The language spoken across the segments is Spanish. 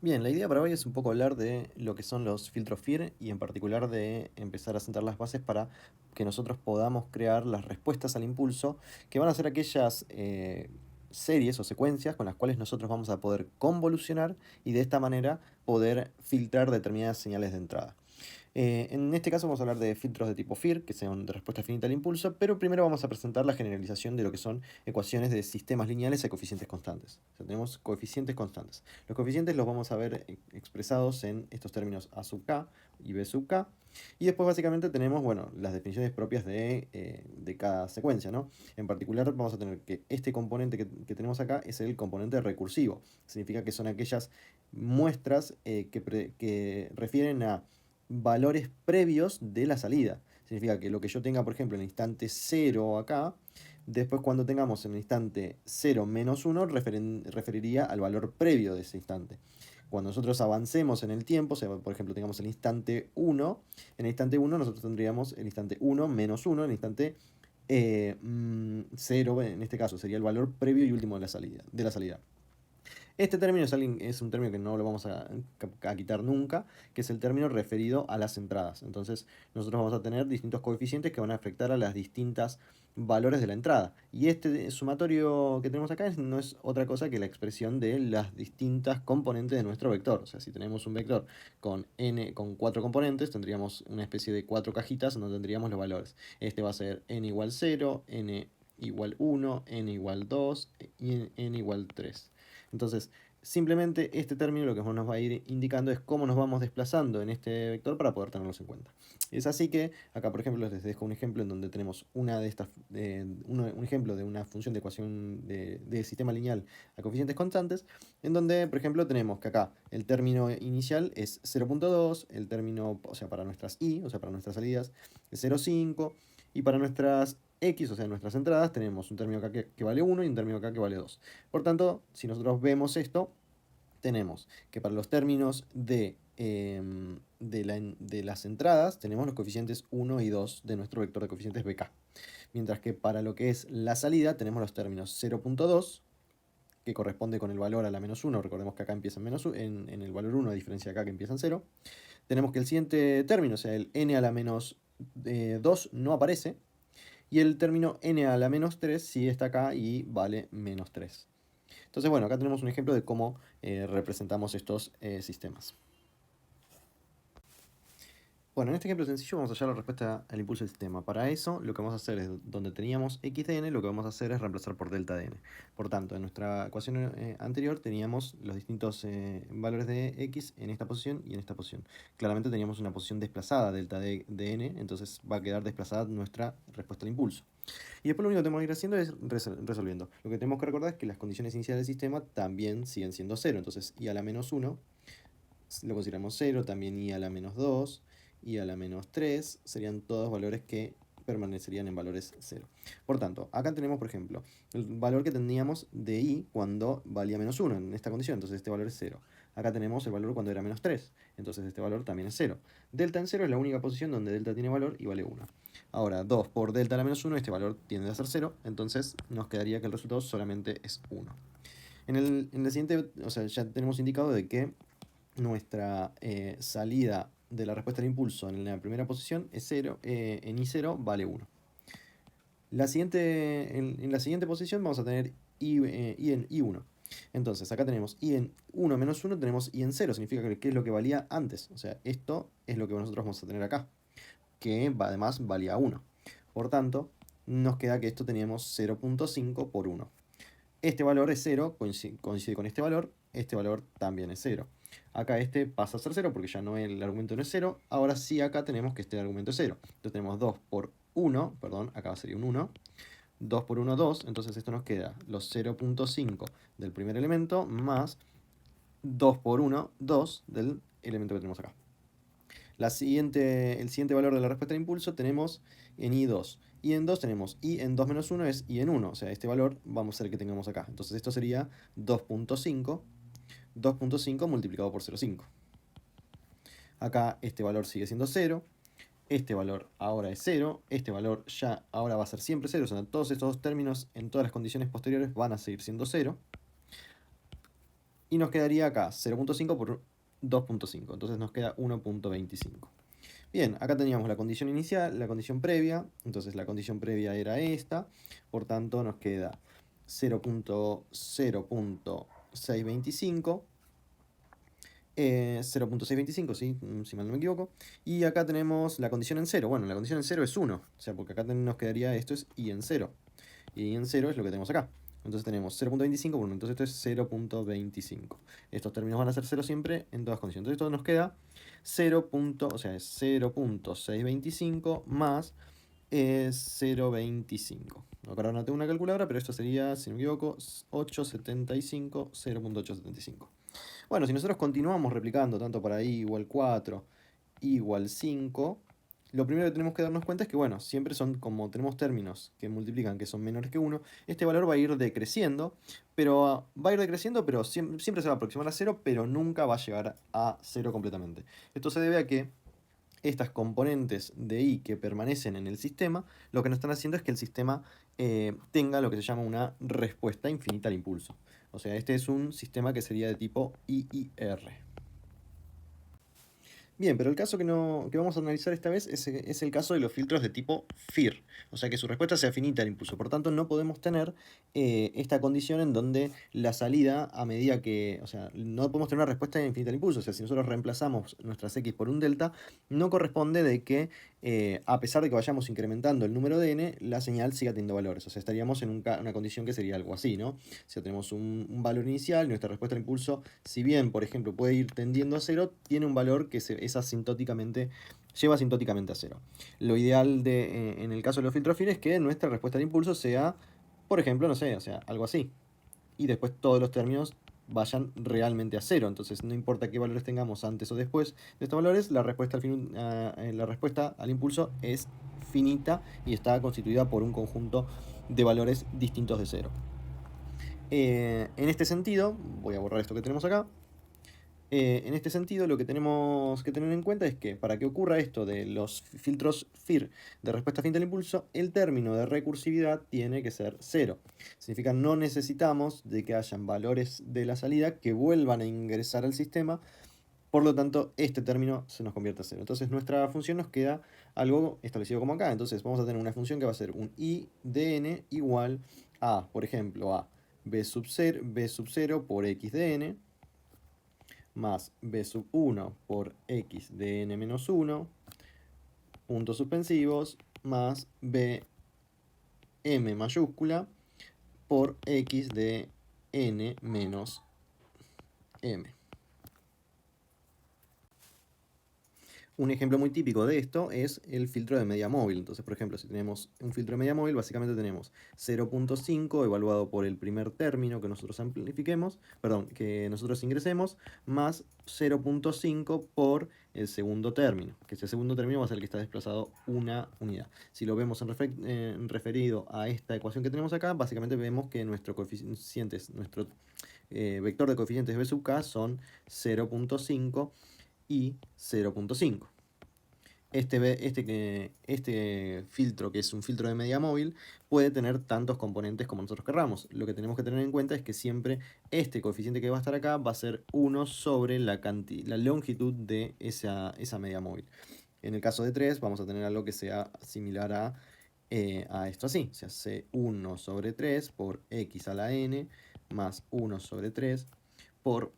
Bien, la idea para hoy es un poco hablar de lo que son los filtros FIR y en particular de empezar a sentar las bases para que nosotros podamos crear las respuestas al impulso, que van a ser aquellas series o secuencias con las cuales nosotros vamos a poder convolucionar y de esta manera poder filtrar determinadas señales de entrada. En este caso vamos a hablar de filtros de tipo FIR, que son de respuesta finita al impulso, pero primero vamos a presentar la generalización de lo que son ecuaciones de sistemas lineales a coeficientes constantes. O sea, tenemos coeficientes constantes. Los coeficientes los vamos a ver expresados en estos términos A sub k y B sub k. Y después básicamente tenemos, bueno, las definiciones propias de cada secuencia, ¿no? En particular vamos a tener que este componente que tenemos acá es el componente recursivo. Significa que son aquellas muestras que refieren a valores previos de la salida. Significa que lo que yo tenga, por ejemplo, en el instante 0 acá, después cuando tengamos en el instante 0 menos 1, referiría al valor previo de ese instante. Cuando nosotros avancemos en el tiempo, o sea, por ejemplo, tengamos el instante 1, en el instante 1 nosotros tendríamos el instante 1 menos 1, en el instante 0, en este caso, sería el valor previo y último de la salida. Este término es un término que no lo vamos a quitar nunca, que es el término referido a las entradas. Entonces nosotros vamos a tener distintos coeficientes que van a afectar a las distintas valores de la entrada. Y este sumatorio que tenemos acá no es otra cosa que la expresión de las distintas componentes de nuestro vector. O sea, si tenemos un vector con 4 componentes, tendríamos una especie de 4 cajitas donde tendríamos los valores. Este va a ser n igual 0, n igual 1, n igual 2 y n igual 3. Entonces, simplemente este término lo que nos va a ir indicando es cómo nos vamos desplazando en este vector para poder tenerlos en cuenta. Es así que acá, por ejemplo, les dejo un ejemplo en donde tenemos un ejemplo de una función de ecuación de sistema lineal a coeficientes constantes, en donde, por ejemplo, tenemos que acá el término inicial es 0.2, el término, o sea, para nuestras i, o sea, para nuestras salidas, es 0.5, y para nuestras x, o sea, nuestras entradas, tenemos un término acá que vale 1 y un término acá que vale 2. Por tanto, si nosotros vemos esto, tenemos que para los términos de las entradas tenemos los coeficientes 1 y 2 de nuestro vector de coeficientes BK. Mientras que para lo que es la salida tenemos los términos 0.2, que corresponde con el valor a la menos 1. Recordemos que acá empieza en, en el valor 1, a diferencia de acá que empieza en 0. Tenemos que el siguiente término, o sea, el n a la menos 2, no aparece. Y el término n a la menos 3 sí está acá y vale menos 3. Entonces, bueno, acá tenemos un ejemplo de cómo representamos estos sistemas. Bueno, en este ejemplo sencillo vamos a hallar la respuesta al impulso del sistema. Para eso, lo que vamos a hacer es, donde teníamos x de n, lo que vamos a hacer es reemplazar por delta de n. Por tanto, en nuestra ecuación anterior teníamos los distintos valores de x en esta posición y en esta posición. Claramente teníamos una posición desplazada, delta de n, entonces va a quedar desplazada nuestra respuesta al impulso. Y después lo único que tenemos que ir haciendo es resolviendo. Lo que tenemos que recordar es que las condiciones iniciales del sistema también siguen siendo 0. Entonces i a la menos 1 lo consideramos 0, también i a la menos 2, i a la menos 3, serían todos valores que permanecerían en valores 0. Por tanto, acá tenemos, por ejemplo, el valor que teníamos de i cuando valía menos 1 en esta condición, entonces este valor es 0. Acá tenemos el valor cuando era menos 3, entonces este valor también es 0. Delta en 0 es la única posición donde delta tiene valor y vale 1. Ahora, 2 por delta a la menos 1, este valor tiende a ser 0, entonces nos quedaría que el resultado solamente es 1. En la siguiente, o sea, ya tenemos indicado de que nuestra salida de la respuesta al impulso en la primera posición es 0, en I0 vale 1. En la siguiente posición vamos a tener I en I1. Entonces acá tenemos I en 1 menos 1, tenemos I en 0, significa que es lo que valía antes. O sea, esto es lo que nosotros vamos a tener acá, que además valía 1. Por tanto, nos queda que esto teníamos 0.5 por 1. Este valor es 0, coincide con este valor también es 0. Acá este pasa a ser 0 porque ya no el argumento no es 0. Ahora sí acá tenemos que este argumento es 0. Entonces tenemos 2 por 1, perdón, acá sería un 1. 2 por 1, 2. Entonces esto nos queda los 0.5 del primer elemento más 2 por 1, 2 del elemento que tenemos acá. El siguiente valor de la respuesta al impulso tenemos en I2. Y en 2 tenemos I en 2 menos 1 es I en 1. O sea, este valor vamos a ser el que tengamos acá. Entonces esto sería 2.5. 2.5 multiplicado por 0.5. Acá este valor sigue siendo 0. Este valor ahora es 0. Este valor ya ahora va a ser siempre 0. O sea, todos estos dos términos en todas las condiciones posteriores van a seguir siendo 0. Y nos quedaría acá 0.5 por 2.5. Entonces nos queda 1.25. Bien, acá teníamos la condición inicial, la condición previa. Entonces la condición previa era esta. Por tanto nos queda 0.625. 0.625, ¿sí? Si mal no me equivoco. Y acá tenemos la condición en 0. Bueno, la condición en 0 es 1. O sea, porque acá nos quedaría esto es y en 0. Y en 0 es lo que tenemos acá. Entonces tenemos 0.25 por 1. Entonces esto es 0.25. Estos términos van a ser 0 siempre en todas condiciones. Entonces esto nos queda 0. O sea, es 0.625 más 0.25. Acá no tengo una calculadora, pero esto sería, si no me equivoco, 875, 0.875. Bueno, si nosotros continuamos replicando tanto para i igual 4, i igual 5, lo primero que tenemos que darnos cuenta es que, bueno, siempre son, como tenemos términos que multiplican que son menores que 1, este valor va a ir decreciendo, pero siempre se va a aproximar a 0, pero nunca va a llegar a 0 completamente. Esto se debe a que estas componentes de i que permanecen en el sistema, lo que nos están haciendo es que el sistema tenga lo que se llama una respuesta infinita al impulso. O sea, este es un sistema que sería de tipo IIR. Bien, pero el caso que vamos a analizar esta vez es el caso de los filtros de tipo FIR, o sea que su respuesta sea finita al impulso. Por tanto, no podemos tener esta condición en donde la salida a medida que, o sea, no podemos tener una respuesta infinita al impulso. O sea, si nosotros reemplazamos nuestras x por un delta, no corresponde de que a pesar de que vayamos incrementando el número de n, la señal siga teniendo valores. O sea, estaríamos en una condición que sería algo así, ¿no? O sea, tenemos un valor inicial y nuestra respuesta al impulso, si bien, por ejemplo, puede ir tendiendo a 0, tiene un valor que es asintóticamente, lleva asintóticamente a 0. Lo ideal en el caso de los filtros FIR es que nuestra respuesta al impulso sea, por ejemplo, no sé, o sea, algo así. Y después todos los términos vayan realmente a 0. Entonces no importa qué valores tengamos antes o después de estos valores, la respuesta al impulso es finita y está constituida por un conjunto de valores distintos de 0. En este sentido, voy a borrar esto que tenemos acá. En este sentido, lo que tenemos que tener en cuenta es que para que ocurra esto de los filtros FIR de respuesta finita al impulso, el término de recursividad tiene que ser 0. Significa no necesitamos de que hayan valores de la salida que vuelvan a ingresar al sistema, por lo tanto este término se nos convierte a 0. Entonces nuestra función nos queda algo establecido como acá. Entonces vamos a tener una función que va a ser un i de n igual a, por ejemplo, a b sub 0 por x de n más b sub 1 por x de n menos 1, puntos suspensivos, más b m mayúscula por x de n menos m. Un ejemplo muy típico de esto es el filtro de media móvil. Entonces, por ejemplo, si tenemos un filtro de media móvil, básicamente tenemos 0.5 evaluado por el primer término que nosotros que nosotros ingresemos, más 0.5 por el segundo término, que ese segundo término va a ser el que está desplazado una unidad. Si lo vemos referido a esta ecuación que tenemos acá, básicamente vemos que nuestro vector de coeficientes b sub k son 0.5 y 0.5. Este filtro, que es un filtro de media móvil, puede tener tantos componentes como nosotros querramos. Lo que tenemos que tener en cuenta es que siempre este coeficiente que va a estar acá va a ser 1 sobre la longitud de esa media móvil. En el caso de 3 vamos a tener algo que sea similar a esto así. O sea, C1 sobre 3 por x a la n más 1 sobre 3 por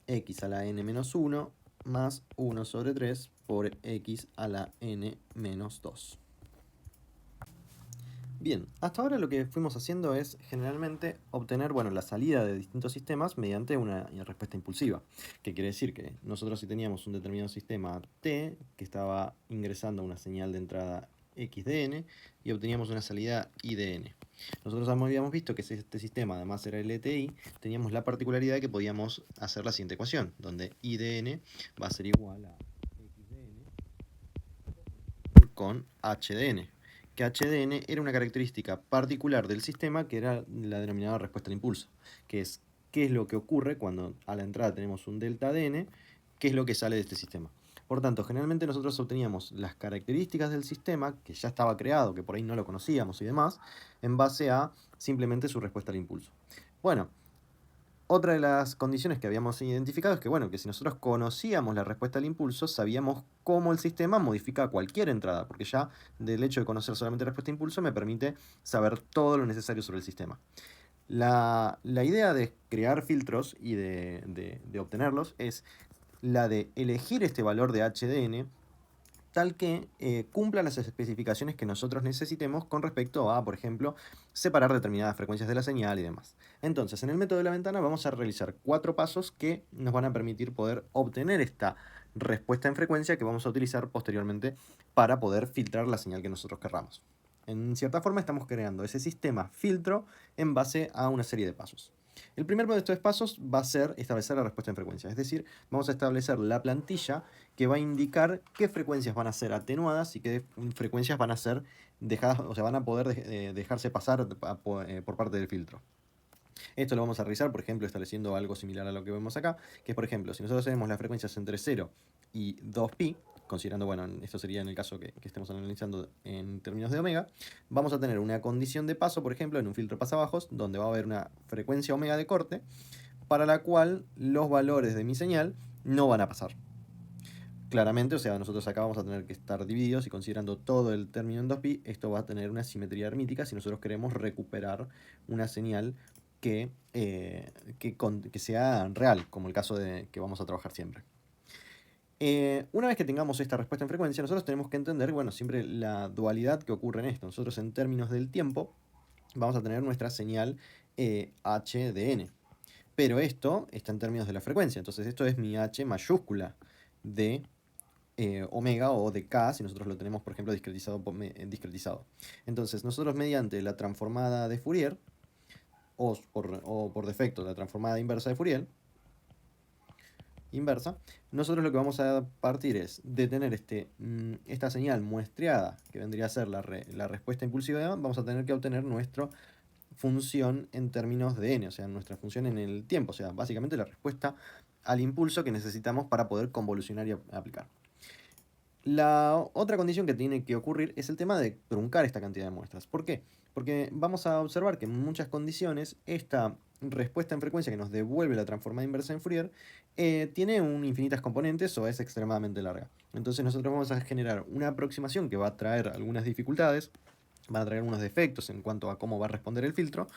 x a la n menos 1 más 1 sobre 3 por x a la n menos 2. Bien, hasta ahora lo que fuimos haciendo es generalmente obtener, bueno, la salida de distintos sistemas mediante una respuesta impulsiva. Que quiere decir que nosotros si teníamos un determinado sistema T que estaba ingresando una señal de entrada x de n y obteníamos una salida y de n. Nosotros habíamos visto que este sistema además era LTI, teníamos la particularidad de que podíamos hacer la siguiente ecuación, donde I de n va a ser igual a x de n con h de n, que h de n era una característica particular del sistema que era la denominada respuesta al impulso, que es qué es lo que ocurre cuando a la entrada tenemos un delta de n, qué es lo que sale de este sistema. Por tanto, generalmente nosotros obteníamos las características del sistema, que ya estaba creado, que por ahí no lo conocíamos y demás, en base a simplemente su respuesta al impulso. Bueno, Otra de las condiciones que habíamos identificado es que, bueno, que si nosotros conocíamos la respuesta al impulso, sabíamos cómo el sistema modifica cualquier entrada, porque ya del hecho de conocer solamente la respuesta a impulso me permite saber todo lo necesario sobre el sistema. La idea de crear filtros y de obtenerlos es la de elegir este valor de HDN tal que cumpla las especificaciones que nosotros necesitemos con respecto a, por ejemplo, separar determinadas frecuencias de la señal y demás. Entonces, en el método de la ventana vamos a realizar 4 pasos que nos van a permitir poder obtener esta respuesta en frecuencia que vamos a utilizar posteriormente para poder filtrar la señal que nosotros querramos. En cierta forma estamos creando ese sistema filtro en base a una serie de pasos. El primer de estos pasos va a ser establecer la respuesta en frecuencia, es decir, vamos a establecer la plantilla que va a indicar qué frecuencias van a ser atenuadas y qué frecuencias van a ser dejadas, o sea, van a poder dejarse pasar por parte del filtro. Esto lo vamos a realizar, por ejemplo, estableciendo algo similar a lo que vemos acá, que es, por ejemplo, si nosotros tenemos las frecuencias entre 0 y 2pi, considerando, bueno, esto sería en el caso que estemos analizando en términos de omega, vamos a tener una condición de paso, por ejemplo, en un filtro pasabajos, donde va a haber una frecuencia omega de corte, para la cual los valores de mi señal no van a pasar. Claramente, o sea, nosotros acá vamos a tener que estar divididos y considerando todo el término en 2pi, esto va a tener una simetría hermítica si nosotros queremos recuperar una señal que sea real, como el caso de que vamos a trabajar siempre. Una vez que tengamos esta respuesta en frecuencia, nosotros tenemos que entender, bueno, siempre la dualidad que ocurre en esto. Nosotros en términos del tiempo vamos a tener nuestra señal h de n. Pero esto está en términos de la frecuencia, entonces esto es mi h mayúscula de omega o de k, si nosotros lo tenemos, por ejemplo, discretizado. Entonces, nosotros mediante la transformada de Fourier, o por defecto la transformada inversa de Fourier, nosotros lo que vamos a partir es de tener esta señal muestreada, que vendría a ser la respuesta impulsiva, vamos a tener que obtener nuestra función en términos de n, o sea, nuestra función en el tiempo, o sea, básicamente la respuesta al impulso que necesitamos para poder convolucionar y aplicar. La otra condición que tiene que ocurrir es el tema de truncar esta cantidad de muestras. ¿Por qué? Porque vamos a observar que en muchas condiciones esta respuesta en frecuencia que nos devuelve la transformada inversa en Fourier tiene infinitas componentes o es extremadamente larga. Entonces nosotros vamos a generar una aproximación que va a traer algunas dificultades, va a traer unos defectos en cuanto a cómo va a responder el filtro,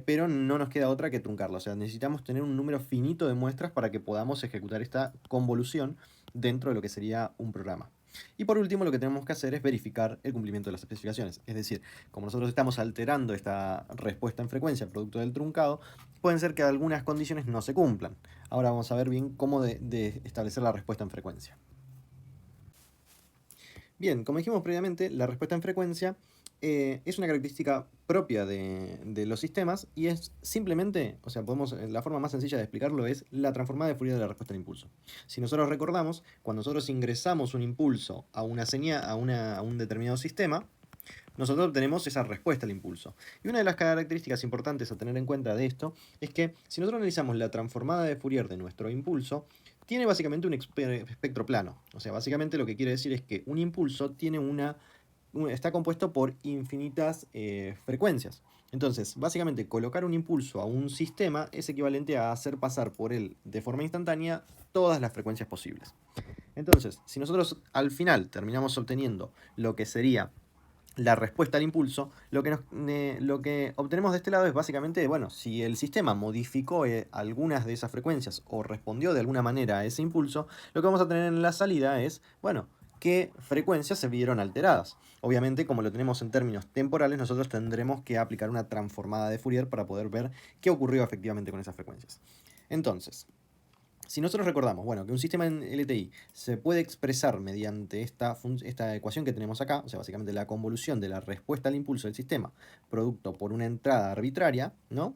pero no nos queda otra que truncarlo. O sea, necesitamos tener un número finito de muestras para que podamos ejecutar esta convolución dentro de lo que sería un programa. Y por último, lo que tenemos que hacer es verificar el cumplimiento de las especificaciones. Es decir, como nosotros estamos alterando esta respuesta en frecuencia producto del truncado, pueden ser que algunas condiciones no se cumplan. Ahora vamos a ver bien cómo de establecer la respuesta en frecuencia. Bien, como dijimos previamente, la respuesta en frecuencia es una característica propia de los sistemas y es simplemente, o sea, la forma más sencilla de explicarlo es la transformada de Fourier de la respuesta al impulso. Si nosotros recordamos, cuando nosotros ingresamos un impulso a una señal, a un determinado sistema, nosotros obtenemos esa respuesta al impulso. Y una de las características importantes a tener en cuenta de esto es que si nosotros analizamos la transformada de Fourier de nuestro impulso, tiene básicamente un espectro plano. O sea, básicamente lo que quiere decir es que un impulso tiene está compuesto por infinitas frecuencias. Entonces, básicamente, colocar un impulso a un sistema es equivalente a hacer pasar por él de forma instantánea todas las frecuencias posibles. Entonces, si nosotros al final terminamos obteniendo lo que sería la respuesta al impulso, lo que obtenemos de este lado es básicamente, bueno, si el sistema modificó algunas de esas frecuencias o respondió de alguna manera a ese impulso, lo que vamos a tener en la salida es, bueno, qué frecuencias se vieron alteradas. Obviamente, como lo tenemos en términos temporales, nosotros tendremos que aplicar una transformada de Fourier para poder ver qué ocurrió efectivamente con esas frecuencias. Entonces, si nosotros recordamos, bueno, que un sistema en LTI se puede expresar mediante esta ecuación que tenemos acá, o sea, básicamente la convolución de la respuesta al impulso del sistema, producto por una entrada arbitraria, ¿no?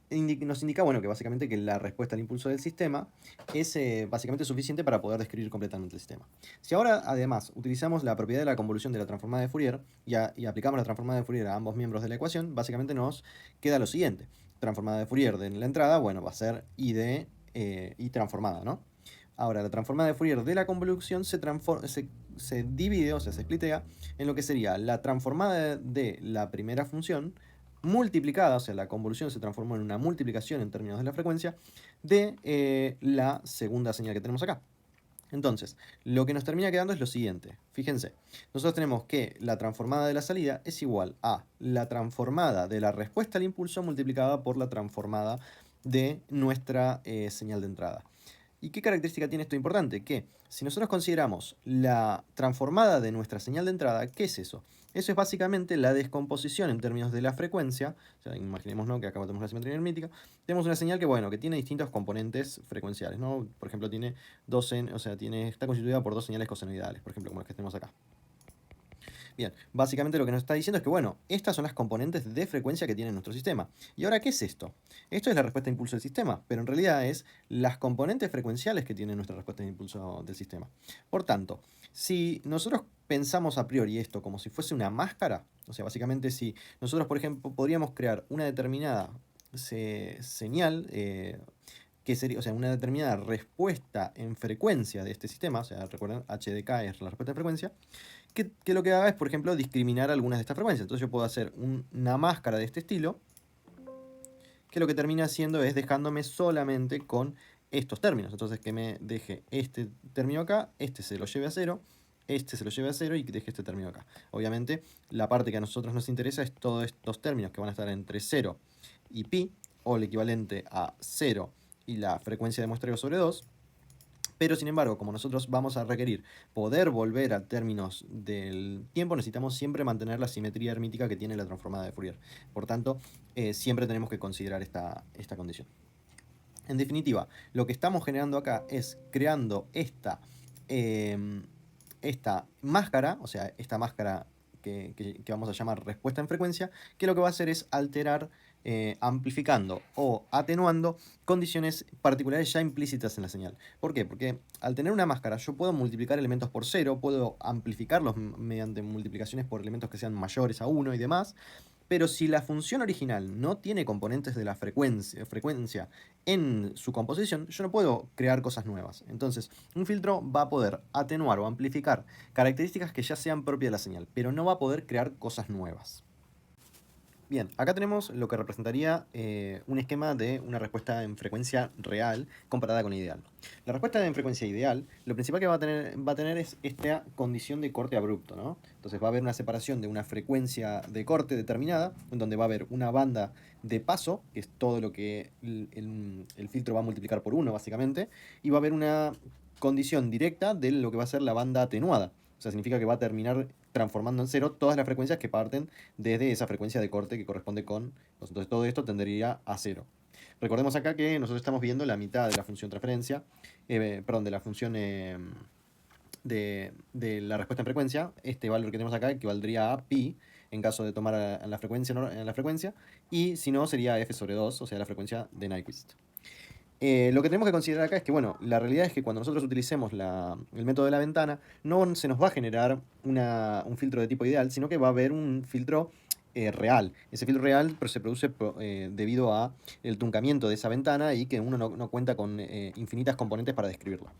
Nos indica, bueno, que básicamente que la respuesta al impulso del sistema es básicamente suficiente para poder describir completamente el sistema. Si ahora, además, utilizamos la propiedad de la convolución de la transformada de Fourier y aplicamos la transformada de Fourier a ambos miembros de la ecuación, básicamente nos queda lo siguiente. Transformada de Fourier de la entrada, bueno, va a ser y transformada, ¿no? Ahora, la transformada de Fourier de la convolución se divide, o sea, se splitea en lo que sería la transformada de la primera función multiplicada, o sea, la convolución se transformó en una multiplicación en términos de la frecuencia, de la segunda señal que tenemos acá. Entonces, lo que nos termina quedando es lo siguiente. Fíjense, nosotros tenemos que la transformada de la salida es igual a la transformada de la respuesta al impulso multiplicada por la transformada de nuestra señal de entrada. ¿Y qué característica tiene esto importante? Que si nosotros consideramos la transformada de nuestra señal de entrada, ¿qué es eso? Eso es básicamente la descomposición en términos de la frecuencia. O sea, imaginemos, ¿no?, que acá tenemos la simetría hermítica. Tenemos una señal que, bueno, que tiene distintos componentes frecuenciales, ¿no? Por ejemplo, tiene está constituida por dos señales cosenoidales, por ejemplo, como las que tenemos acá. Bien, básicamente lo que nos está diciendo es que, bueno, estas son las componentes de frecuencia que tiene nuestro sistema. ¿Y ahora qué es esto? Esto es la respuesta de impulso del sistema, pero en realidad es las componentes frecuenciales que tiene nuestra respuesta de impulso del sistema. Por tanto, si nosotros pensamos a priori esto como si fuese una máscara, o sea, básicamente si nosotros, por ejemplo, podríamos crear una determinada señal, que sería, o sea, una determinada respuesta en frecuencia de este sistema, o sea, recuerden, h de k es la respuesta de frecuencia, que lo que haga es, por ejemplo, discriminar algunas de estas frecuencias. Entonces yo puedo hacer una máscara de este estilo, que lo que termina haciendo es dejándome solamente con estos términos. Entonces que me deje este término acá, este se lo lleve a cero, este se lo lleve a cero y que deje este término acá. Obviamente, la parte que a nosotros nos interesa es todos estos términos que van a estar entre 0 y pi, o el equivalente a 0 y la frecuencia de muestreo sobre 2. Pero sin embargo, como nosotros vamos a requerir poder volver a términos del tiempo, necesitamos siempre mantener la simetría hermítica que tiene la transformada de Fourier. Por tanto, siempre tenemos que considerar esta condición. En definitiva, lo que estamos generando acá es creando esta máscara, o sea, esta máscara que vamos a llamar respuesta en frecuencia, que lo que va a hacer es alterar, amplificando o atenuando condiciones particulares ya implícitas en la señal. ¿Por qué? Porque al tener una máscara yo puedo multiplicar elementos por 0, puedo amplificarlos mediante multiplicaciones por elementos que sean mayores a 1 y demás, pero si la función original no tiene componentes de la frecuencia en su composición, yo no puedo crear cosas nuevas. Entonces, un filtro va a poder atenuar o amplificar características que ya sean propias de la señal, pero no va a poder crear cosas nuevas. Bien, acá tenemos lo que representaría un esquema de una respuesta en frecuencia real comparada con ideal. La respuesta en frecuencia ideal, lo principal que va a tener es esta condición de corte abrupto, ¿no? Entonces va a haber una separación de una frecuencia de corte determinada, en donde va a haber una banda de paso, que es todo lo que el filtro va a multiplicar por 1, básicamente, y va a haber una condición directa de lo que va a ser la banda atenuada. O sea, significa que va a terminar transformando en cero todas las frecuencias que parten desde esa frecuencia de corte que corresponde con... Entonces todo esto tendería a cero. Recordemos acá que nosotros estamos viendo la mitad de la función transferencia, perdón, de la función de la respuesta en frecuencia. Este valor que tenemos acá equivaldría a pi en caso de tomar en la frecuencia, y si no sería f sobre 2, o sea, la frecuencia de Nyquist. Lo que tenemos que considerar acá es que, bueno, la realidad es que cuando nosotros utilicemos el método de la ventana, no se nos va a generar un filtro de tipo ideal, sino que va a haber un filtro real. Ese filtro real se produce debido a el truncamiento de esa ventana y que uno no cuenta con infinitas componentes para describirla.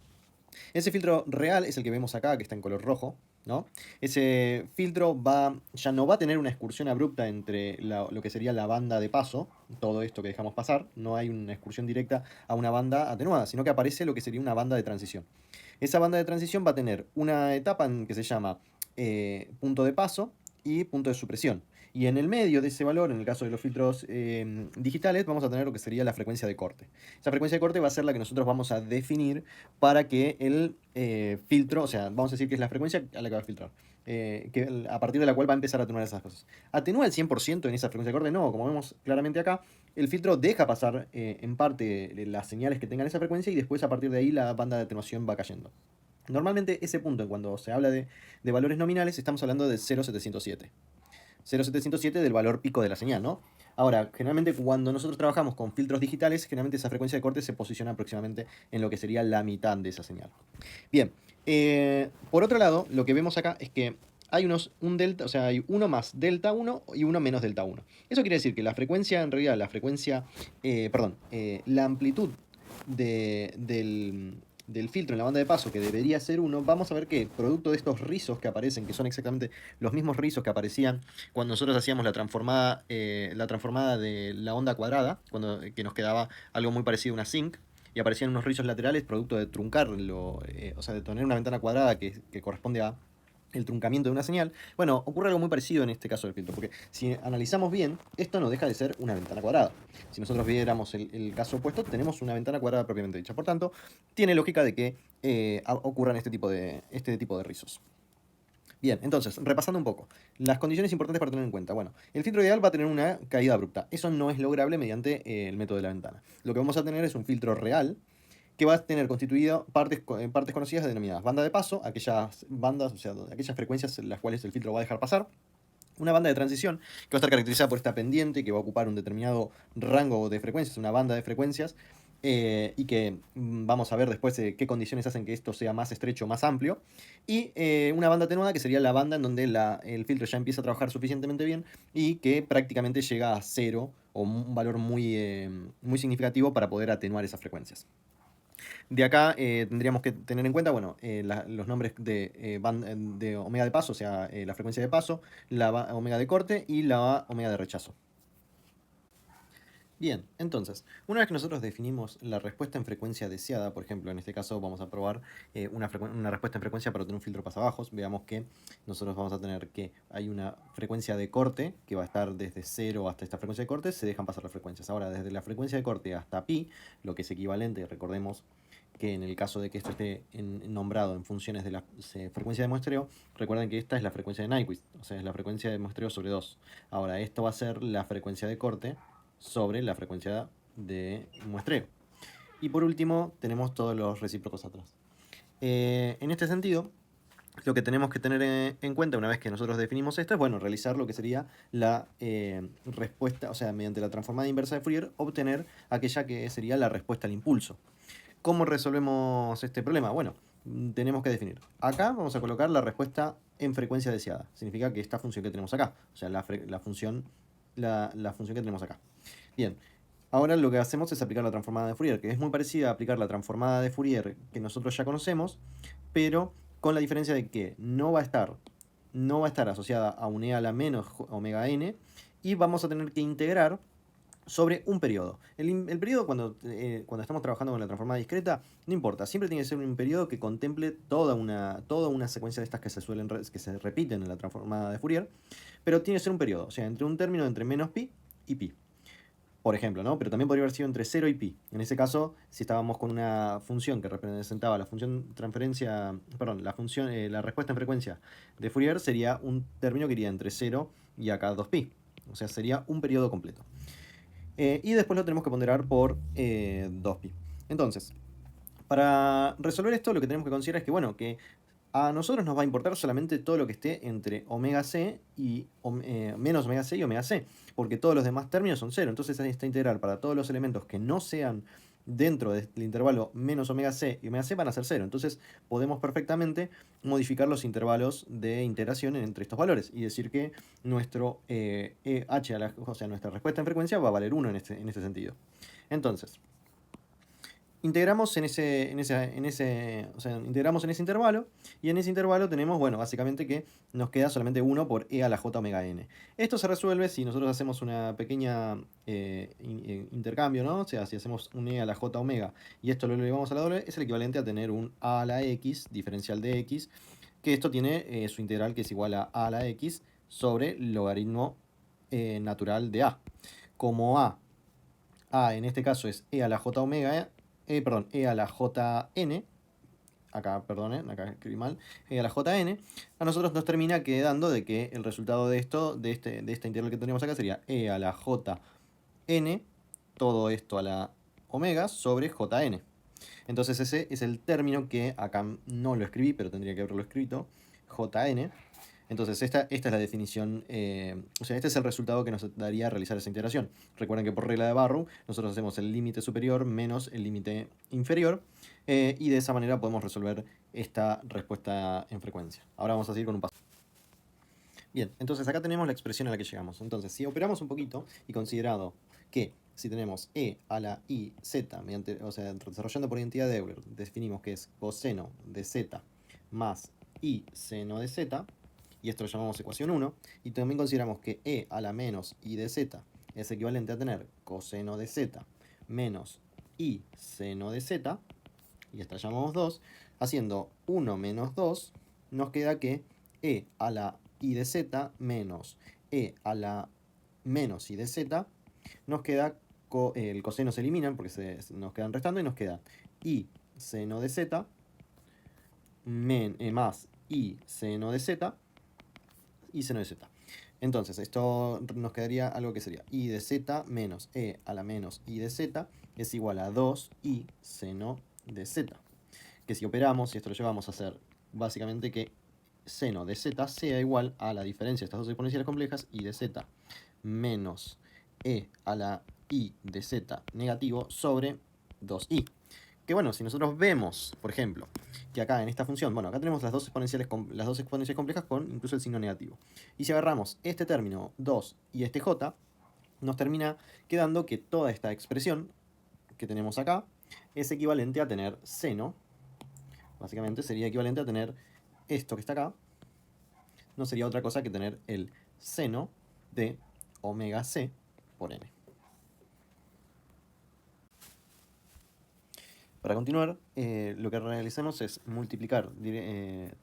Ese filtro real es el que vemos acá, que está en color rojo, ¿no? Ese filtro ya no va a tener una excursión abrupta entre lo que sería la banda de paso, todo esto que dejamos pasar, no hay una excursión directa a una banda atenuada, sino que aparece lo que sería una banda de transición. Esa banda de transición va a tener una etapa que se llama punto de paso y punto de supresión. Y en el medio de ese valor, en el caso de los filtros digitales, vamos a tener lo que sería la frecuencia de corte. Esa frecuencia de corte va a ser la que nosotros vamos a definir para que el filtro, o sea, vamos a decir que es la frecuencia a la que va a filtrar, a partir de la cual va a empezar a atenuar esas cosas. ¿Atenúa el 100% en esa frecuencia de corte? No, como vemos claramente acá, el filtro deja pasar en parte las señales que tengan esa frecuencia y después a partir de ahí la banda de atenuación va cayendo. Normalmente ese punto, cuando se habla de valores nominales, estamos hablando de 0,707. 0,707 del valor pico de la señal, ¿no? Ahora, generalmente cuando nosotros trabajamos con filtros digitales, generalmente esa frecuencia de corte se posiciona aproximadamente en lo que sería la mitad de esa señal. Bien, por otro lado, lo que vemos acá es que hay un delta, o sea, hay uno más delta 1 y uno menos delta 1. Eso quiere decir que la frecuencia, en realidad, la amplitud del filtro en la banda de paso, que debería ser 1, vamos a ver que producto de estos rizos que aparecen, que son exactamente los mismos rizos que aparecían cuando nosotros hacíamos la transformada de la onda cuadrada, que nos quedaba algo muy parecido a una sinc, y aparecían unos rizos laterales producto de truncarlo, o sea, de tener una ventana cuadrada que corresponde a el truncamiento de una señal. Bueno, ocurre algo muy parecido en este caso del filtro, porque si analizamos bien, esto no deja de ser una ventana cuadrada. Si nosotros viéramos el caso opuesto, tenemos una ventana cuadrada propiamente dicha. Por tanto, tiene lógica de que ocurran este tipo de rizos. Bien, entonces, repasando un poco, las condiciones importantes para tener en cuenta. Bueno, el filtro ideal va a tener una caída abrupta. Eso no es lograble mediante el método de la ventana. Lo que vamos a tener es un filtro real, que va a tener constituido partes conocidas denominadas banda de paso, aquellas bandas, o sea, aquellas frecuencias en las cuales el filtro va a dejar pasar. Una banda de transición, que va a estar caracterizada por esta pendiente, que va a ocupar un determinado rango de frecuencias, una banda de frecuencias, y que vamos a ver después qué condiciones hacen que esto sea más estrecho o más amplio. Y una banda atenuada, que sería la banda en donde el filtro ya empieza a trabajar suficientemente bien y que prácticamente llega a cero o un valor muy significativo para poder atenuar esas frecuencias. De acá tendríamos que tener en cuenta, bueno, los nombres de omega de paso, o sea, la frecuencia de paso, la omega de corte y la omega de rechazo. Bien, entonces, una vez que nosotros definimos la respuesta en frecuencia deseada, por ejemplo, en este caso vamos a probar una respuesta en frecuencia para obtener un filtro pasabajos, veamos que nosotros vamos a tener que hay una frecuencia de corte que va a estar desde 0 hasta esta frecuencia de corte, se dejan pasar las frecuencias. Ahora, desde la frecuencia de corte hasta pi, lo que es equivalente, recordemos que en el caso de que esto esté nombrado en funciones de la frecuencia de muestreo, recuerden que esta es la frecuencia de Nyquist, o sea, es la frecuencia de muestreo sobre 2. Ahora, esto va a ser la frecuencia de corte sobre la frecuencia de muestreo. Y por último, tenemos todos los recíprocos atrás. En este sentido, lo que tenemos que tener en cuenta una vez que nosotros definimos esto es, bueno, realizar lo que sería la respuesta, o sea, mediante la transformada inversa de Fourier, obtener aquella que sería la respuesta al impulso. ¿Cómo resolvemos este problema? Bueno, tenemos que definir. Acá vamos a colocar la respuesta en frecuencia deseada. Significa que esta función que tenemos acá, o sea, la función que tenemos acá. Bien, ahora lo que hacemos es aplicar la transformada de Fourier, que es muy parecida a aplicar la transformada de Fourier que nosotros ya conocemos, pero con la diferencia de que no va a estar asociada a un e a la menos omega n, y vamos a tener que integrar sobre un periodo. El periodo cuando estamos trabajando con la transformada discreta, no importa, siempre tiene que ser un periodo que contemple toda una secuencia de estas que se repiten en la transformada de Fourier, pero tiene que ser un periodo, o sea, entre un término entre menos pi y pi. Por ejemplo, ¿no? Pero también podría haber sido entre 0 y pi. En ese caso, si estábamos con una función que representaba la función transferencia, perdón, la respuesta en frecuencia de Fourier, sería un término que iría entre 0 y acá 2pi. O sea, sería un periodo completo. Y después lo tenemos que ponderar por 2pi. Entonces, para resolver esto, lo que tenemos que considerar es que, bueno, que a nosotros nos va a importar solamente todo lo que esté entre omega c y menos omega c y omega c, porque todos los demás términos son 0. Entonces esta integral para todos los elementos que no sean dentro del intervalo menos omega c y omega c van a ser 0. Entonces podemos perfectamente modificar los intervalos de integración entre estos valores y decir que nuestro o sea, nuestra respuesta en frecuencia va a valer 1 en este sentido. Entonces, integramos integramos en ese intervalo, y en ese intervalo tenemos, bueno, básicamente que nos queda solamente 1 por e a la j omega n. Esto se resuelve si nosotros hacemos una pequeña intercambio, ¿no? O sea, si hacemos un e a la j omega y esto lo elevamos a la doble, es el equivalente a tener un a la x diferencial de x, que esto tiene su integral que es igual a la x sobre logaritmo natural de a. Como a en este caso es e a la j omega, perdón, e a la jn, acá, perdonen, acá escribí mal, e a la jn, a nosotros nos termina quedando de que el resultado de esto, de esta integral que tenemos acá sería e a la jn, todo esto a la omega sobre jn. Entonces ese es el término que acá no lo escribí, pero tendría que haberlo escrito, jn. Entonces, esta es la definición, o sea, este es el resultado que nos daría realizar esa integración. Recuerden que por regla de Barrow, nosotros hacemos el límite superior menos el límite inferior, y de esa manera podemos resolver esta respuesta en frecuencia. Ahora vamos a seguir con un paso. Bien, entonces acá tenemos la expresión a la que llegamos. Entonces, si operamos un poquito y considerado que si tenemos e a la i z, mediante, o sea, desarrollando por identidad de Euler, definimos que es coseno de z más i seno de z, y esto lo llamamos ecuación 1, y también consideramos que e a la menos i de z es equivalente a tener coseno de z menos i seno de z, y esta la llamamos 2, haciendo 1 menos 2, nos queda que e a la i de z menos e a la menos i de z, nos queda, el coseno se eliminan porque nos quedan restando y nos queda i seno de z más i seno de z y seno de z. Entonces, esto nos quedaría algo que sería i de z menos e a la menos i de z es igual a 2i seno de z. Que si operamos, y esto lo llevamos a hacer básicamente que seno de z sea igual a la diferencia de estas dos exponenciales complejas, i de z menos e a la i de z negativo sobre 2i. Que bueno, si nosotros vemos, por ejemplo, que acá en esta función, bueno, acá tenemos las dos exponenciales complejas con incluso el signo negativo. Y si agarramos este término 2 y este j, nos termina quedando que toda esta expresión que tenemos acá es equivalente a tener seno. Básicamente sería equivalente a tener esto que está acá. No sería otra cosa que tener el seno de omega c por n. Para continuar, lo que realizamos es multiplicar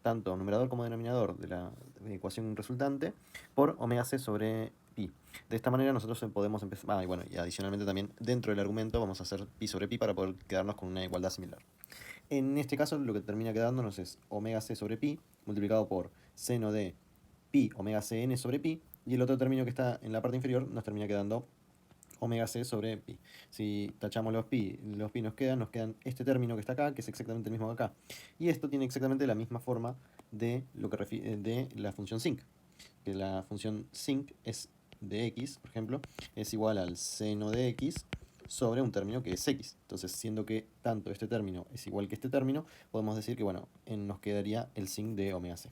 tanto numerador como denominador de la ecuación resultante por omega c sobre pi. De esta manera nosotros podemos empezar, y bueno, y adicionalmente también dentro del argumento vamos a hacer pi sobre pi para poder quedarnos con una igualdad similar. En este caso lo que termina quedándonos es omega c sobre pi multiplicado por seno de pi omega cn sobre pi, y el otro término que está en la parte inferior nos termina quedando omega c sobre pi. Si tachamos los pi nos quedan este término que está acá, que es exactamente el mismo que acá. Y esto tiene exactamente la misma forma de, de la función sinc. Que la función sinc es de x, por ejemplo, es igual al seno de x sobre un término que es x. Entonces, siendo que tanto este término es igual que este término, podemos decir que, bueno, nos quedaría el sinc de omega c.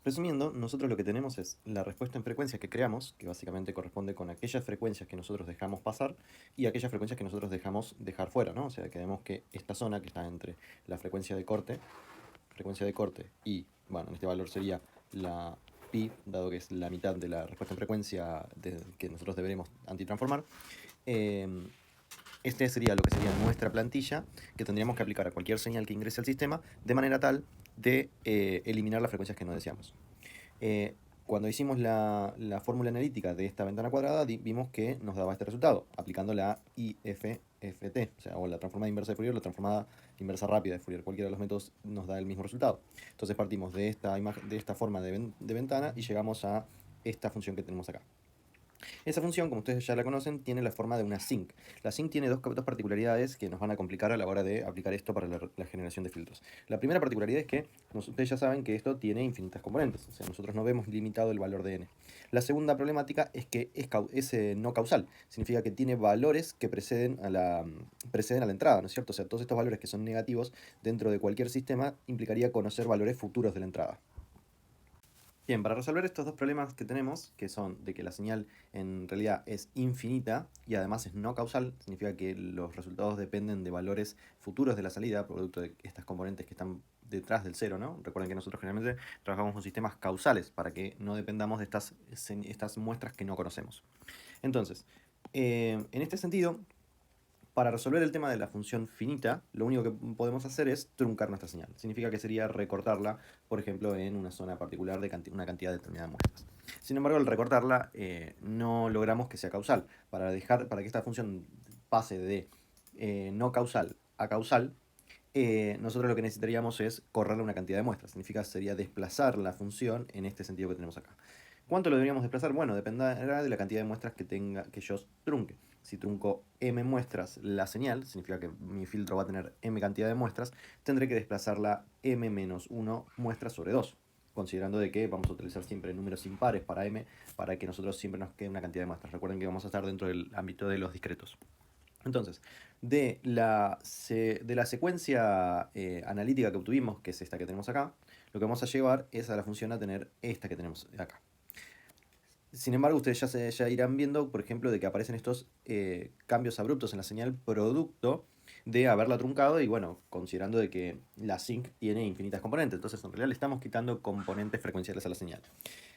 Resumiendo, nosotros lo que tenemos es la respuesta en frecuencias que creamos, que básicamente corresponde con aquellas frecuencias que nosotros dejamos pasar y aquellas frecuencias que nosotros dejamos dejar fuera, ¿no? O sea, que vemos que esta zona que está entre la frecuencia de corte y, bueno, en este valor sería la pi, dado que es la mitad de la respuesta en frecuencia que nosotros deberemos antitransformar. Este sería lo que sería nuestra plantilla que tendríamos que aplicar a cualquier señal que ingrese al sistema de manera tal de eliminar las frecuencias que no deseamos. Cuando hicimos la fórmula analítica de esta ventana cuadrada, vimos que nos daba este resultado, aplicando la IFFT, o sea, o la transformada inversa de Fourier, o la transformada inversa rápida de Fourier. Cualquiera de los métodos nos da el mismo resultado. Entonces partimos de esta forma de ventana y llegamos a esta función que tenemos acá. Esa función, como ustedes ya la conocen, tiene la forma de una sinc. La sinc tiene dos particularidades que nos van a complicar a la hora de aplicar esto para la generación de filtros. La primera particularidad es que ustedes ya saben que esto tiene infinitas componentes, o sea, nosotros no vemos limitado el valor de n. La segunda problemática es que es no causal, significa que tiene valores que preceden a la entrada, ¿no es cierto? O sea, todos estos valores que son negativos dentro de cualquier sistema implicaría conocer valores futuros de la entrada. Bien, para resolver estos dos problemas que tenemos, que son de que la señal en realidad es infinita y además es no causal, significa que los resultados dependen de valores futuros de la salida, producto de estas componentes que están detrás del cero, ¿no? Recuerden que nosotros generalmente trabajamos con sistemas causales para que no dependamos de estas muestras que no conocemos. Entonces, en este sentido, para resolver el tema de la función finita, lo único que podemos hacer es truncar nuestra señal. Significa que sería recortarla, por ejemplo, en una zona particular de una cantidad determinada de muestras. Sin embargo, al recortarla, no logramos que sea causal. Para que esta función pase de no causal a causal, nosotros lo que necesitaríamos es correrle una cantidad de muestras. Significa sería desplazar la función en este sentido que tenemos acá. ¿Cuánto lo deberíamos desplazar? Bueno, dependerá de la cantidad de muestras que yo trunque. Si trunco m muestras la señal, significa que mi filtro va a tener m cantidad de muestras, tendré que desplazarla m menos 1 muestras sobre 2, considerando de que vamos a utilizar siempre números impares para m, para que nosotros siempre nos quede una cantidad de muestras. Recuerden que vamos a estar dentro del ámbito de los discretos. Entonces, de la secuencia analítica que obtuvimos, que es esta que tenemos acá, lo que vamos a llevar es a la función a tener esta que tenemos acá. Sin embargo, ustedes ya irán viendo, por ejemplo, de que aparecen estos cambios abruptos en la señal producto de haberla truncado y bueno, considerando de que la sync tiene infinitas componentes. Entonces, en realidad le estamos quitando componentes frecuenciales a la señal.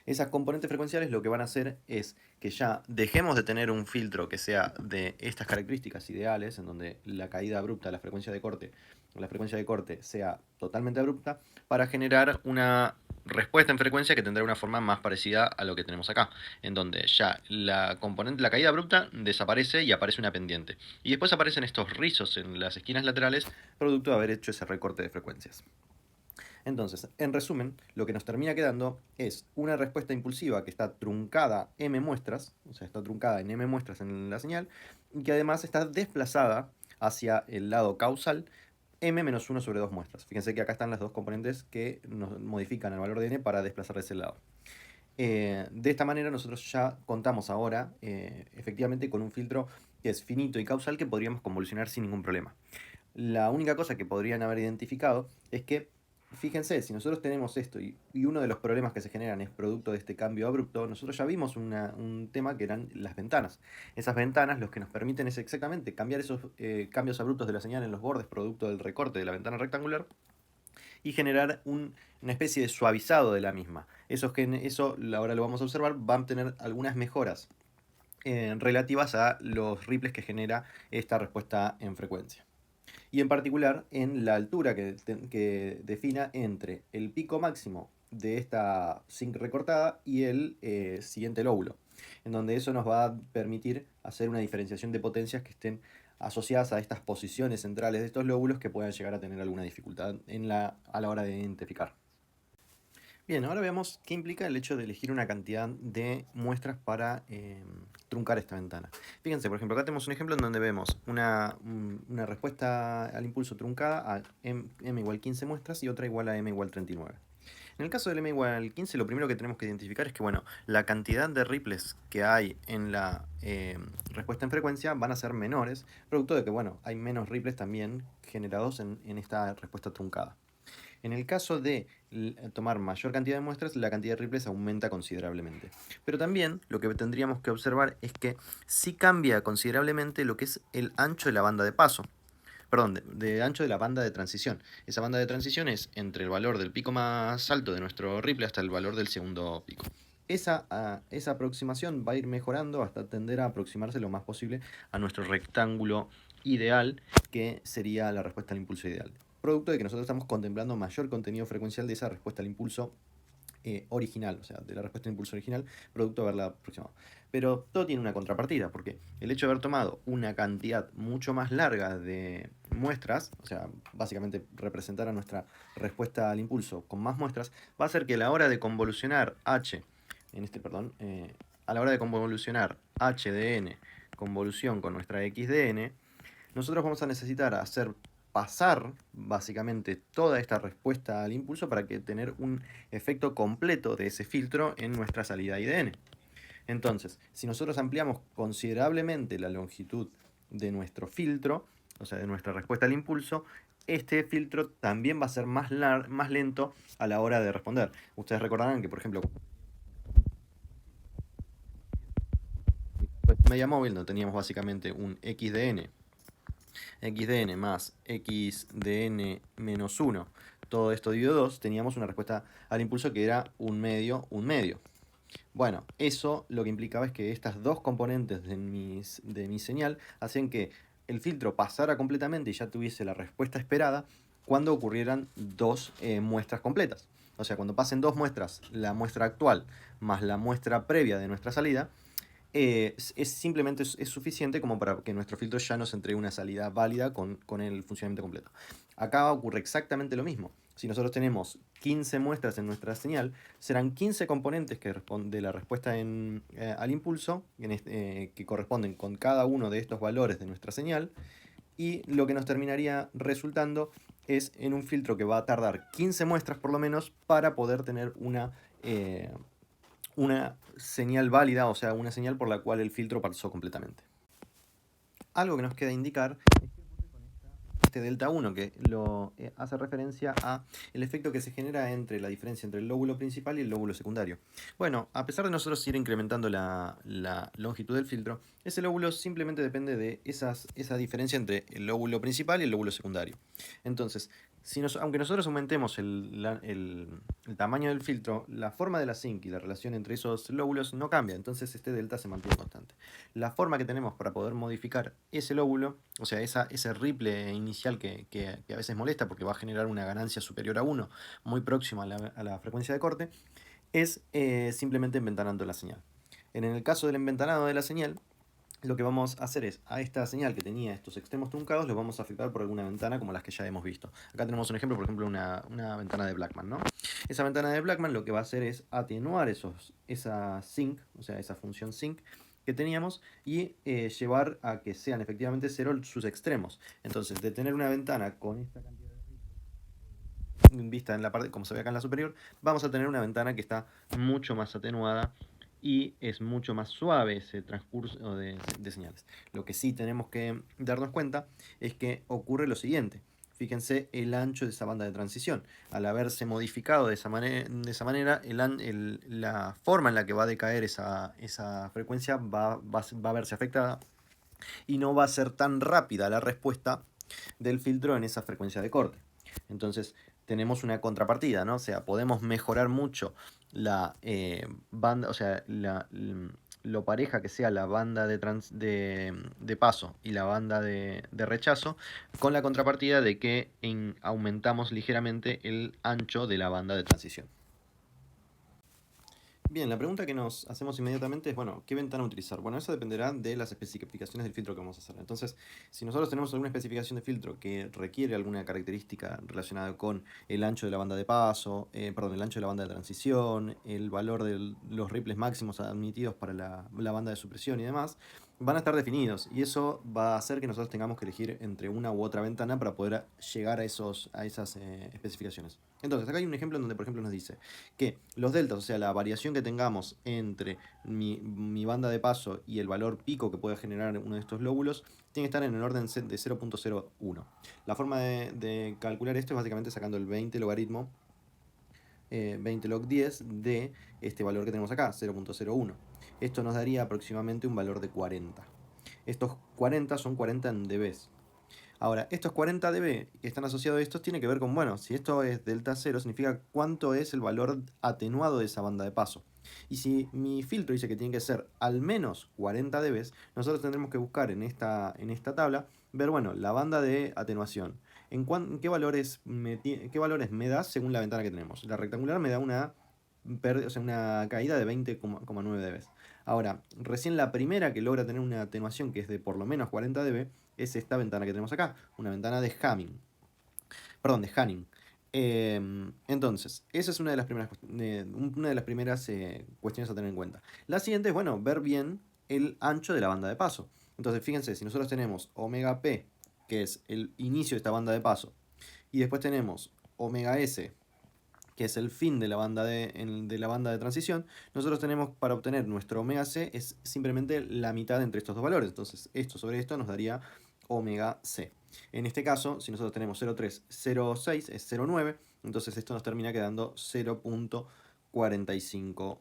Esas componentes frecuenciales lo que van a hacer es que ya dejemos de tener un filtro que sea de estas características ideales, en donde la caída abrupta de la frecuencia de corte sea totalmente abrupta, para generar una respuesta en frecuencia que tendrá una forma más parecida a lo que tenemos acá, en donde ya la caída abrupta desaparece y aparece una pendiente. Y después aparecen estos rizos en las esquinas laterales, producto de haber hecho ese recorte de frecuencias. Entonces, en resumen, lo que nos termina quedando es una respuesta impulsiva que está truncada m muestras, o sea, está truncada en m muestras en la señal, y que además está desplazada hacia el lado causal m-1 sobre 2 muestras. Fíjense que acá están las dos componentes que nos modifican el valor de n para desplazar de ese lado. De esta manera nosotros ya contamos ahora efectivamente con un filtro que es finito y causal que podríamos convolucionar sin ningún problema. La única cosa que podrían haber identificado es que, fíjense, si nosotros tenemos esto y uno de los problemas que se generan es producto de este cambio abrupto, nosotros ya vimos un tema que eran las ventanas. Esas ventanas lo que nos permiten es exactamente cambiar esos cambios abruptos de la señal en los bordes producto del recorte de la ventana rectangular y generar una especie de suavizado de la misma. Eso, ahora lo vamos a observar, van a tener algunas mejoras relativas a los ripples que genera esta respuesta en frecuencia. Y en particular en la altura que defina entre el pico máximo de esta zinc recortada y el siguiente lóbulo, en donde eso nos va a permitir hacer una diferenciación de potencias que estén asociadas a estas posiciones centrales de estos lóbulos que puedan llegar a tener alguna dificultad a la hora de identificar. Bien, ahora veamos qué implica el hecho de elegir una cantidad de muestras para truncar esta ventana. Fíjense, por ejemplo, acá tenemos un ejemplo en donde vemos una respuesta al impulso truncada a m igual 15 muestras y otra igual a m igual 39. En el caso del m igual 15, lo primero que tenemos que identificar es que, bueno, la cantidad de ripples que hay en la respuesta en frecuencia van a ser menores, producto de que, bueno, hay menos ripples también generados en esta respuesta truncada. En el caso de tomar mayor cantidad de muestras, la cantidad de ripples aumenta considerablemente. Pero también lo que tendríamos que observar es que sí cambia considerablemente lo que es el ancho de la banda de paso. Perdón, de ancho de la banda de transición. Esa banda de transición es entre el valor del pico más alto de nuestro ripple hasta el valor del segundo pico. Esa aproximación va a ir mejorando hasta tender a aproximarse lo más posible a nuestro rectángulo ideal, que sería la respuesta al impulso ideal. Producto de que nosotros estamos contemplando mayor contenido frecuencial de esa respuesta al impulso original, o sea, de la respuesta al impulso original, producto de haberla aproximado. Pero todo tiene una contrapartida, porque el hecho de haber tomado una cantidad mucho más larga de muestras, o sea, básicamente representar a nuestra respuesta al impulso con más muestras, va a hacer que a la hora de convolucionar a la hora de convolucionar h de n convolución con nuestra x de n, nosotros vamos a necesitar hacer pasar básicamente toda esta respuesta al impulso para que tener un efecto completo de ese filtro en nuestra salida IDN. Entonces, si nosotros ampliamos considerablemente la longitud de nuestro filtro, o sea, de nuestra respuesta al impulso, este filtro también va a ser más lento a la hora de responder. Ustedes recordarán que, por ejemplo, media móvil no teníamos básicamente un xdn más xdn menos 1, todo esto dividido 2, teníamos una respuesta al impulso que era un medio, un medio. Bueno, eso lo que implicaba es que estas dos componentes de mi señal hacían que el filtro pasara completamente y ya tuviese la respuesta esperada cuando ocurrieran dos muestras completas. O sea, cuando pasen dos muestras, la muestra actual más la muestra previa de nuestra salida, simplemente es suficiente como para que nuestro filtro ya nos entregue una salida válida con el funcionamiento completo. Acá ocurre exactamente lo mismo. Si nosotros tenemos 15 muestras en nuestra señal, serán 15 componentes que de la respuesta al impulso, que corresponden con cada uno de estos valores de nuestra señal, y lo que nos terminaría resultando es en un filtro que va a tardar 15 muestras por lo menos para poder tener una señal válida, o sea, una señal por la cual el filtro pasó completamente. Algo que nos queda indicar es este delta 1, que lo hace referencia a el efecto que se genera entre la diferencia entre el lóbulo principal y el lóbulo secundario. Bueno, a pesar de nosotros ir incrementando la longitud del filtro, ese lóbulo simplemente depende de esa diferencia entre el lóbulo principal y el lóbulo secundario. Entonces, aunque nosotros aumentemos el tamaño del filtro, la forma de la zinc y la relación entre esos lóbulos no cambia, entonces este delta se mantiene constante. La forma que tenemos para poder modificar ese lóbulo, o sea, ese ripple inicial que a veces molesta porque va a generar una ganancia superior a 1, muy próxima a la frecuencia de corte, es simplemente enventanando la señal. En el caso del enventanado de la señal, lo que vamos a hacer es, a esta señal que tenía estos extremos truncados, los vamos a afectar por alguna ventana como las que ya hemos visto. Acá tenemos un ejemplo, por ejemplo, una ventana de Blackman, ¿no? Esa ventana de Blackman lo que va a hacer es atenuar esa sync, o sea, esa función sync que teníamos y llevar a que sean efectivamente cero sus extremos. Entonces, de tener una ventana con esta cantidad de vista en la parte, como se ve acá en la superior, vamos a tener una ventana que está mucho más atenuada y es mucho más suave ese transcurso de señales. Lo que sí tenemos que darnos cuenta es que ocurre lo siguiente. Fíjense el ancho de esa banda de transición. Al haberse modificado de esa manera la forma en la que va a decaer esa frecuencia va a verse afectada y no va a ser tan rápida la respuesta del filtro en esa frecuencia de corte. Entonces tenemos una contrapartida, ¿no? O sea, podemos mejorar mucho la banda, o sea, lo pareja que sea la banda de paso y la banda de rechazo, con la contrapartida de que aumentamos ligeramente el ancho de la banda de transición. Bien, la pregunta que nos hacemos inmediatamente es, bueno, ¿qué ventana utilizar? Bueno, eso dependerá de las especificaciones del filtro que vamos a hacer. Entonces, si nosotros tenemos alguna especificación de filtro que requiere alguna característica relacionada con el ancho de la banda de paso, el ancho de la banda de transición, el valor de los ripples máximos admitidos para la banda de supresión y demás, van a estar definidos y eso va a hacer que nosotros tengamos que elegir entre una u otra ventana para poder llegar a esas especificaciones. Entonces, acá hay un ejemplo en donde, por ejemplo, nos dice que los deltas, o sea, la variación que tengamos entre mi banda de paso y el valor pico que puede generar uno de estos lóbulos, tiene que estar en el orden de 0.01. La forma de calcular esto es básicamente sacando el 20 logaritmo, 20 log 10 de este valor que tenemos acá, 0.01. Esto nos daría aproximadamente un valor de 40. Estos 40 son 40 en dBs. Ahora, estos 40 dB que están asociados a estos tiene que ver con, bueno, si esto es delta 0, significa cuánto es el valor atenuado de esa banda de paso. Y si mi filtro dice que tiene que ser al menos 40 dB, nosotros tendremos que buscar en esta tabla, ver, bueno, la banda de atenuación. ¿Qué valores me da según la ventana que tenemos? La rectangular me da una caída de 20,9 dB. Ahora, recién la primera que logra tener una atenuación que es de por lo menos 40 dB es esta ventana que tenemos acá, una ventana de Hamming. Perdón, de Hanning. Entonces, esa es una de las primeras cuestiones a tener en cuenta. La siguiente es, bueno, ver bien el ancho de la banda de paso. Entonces, fíjense, si nosotros tenemos omega p, que es el inicio de esta banda de paso, y después tenemos omega s, que es el fin de la banda de transición, nosotros tenemos para obtener nuestro omega c es simplemente la mitad entre estos dos valores. Entonces, esto sobre esto nos daría omega c. En este caso, si nosotros tenemos 0,3, 0,6 es 0,9, entonces esto nos termina quedando 0.45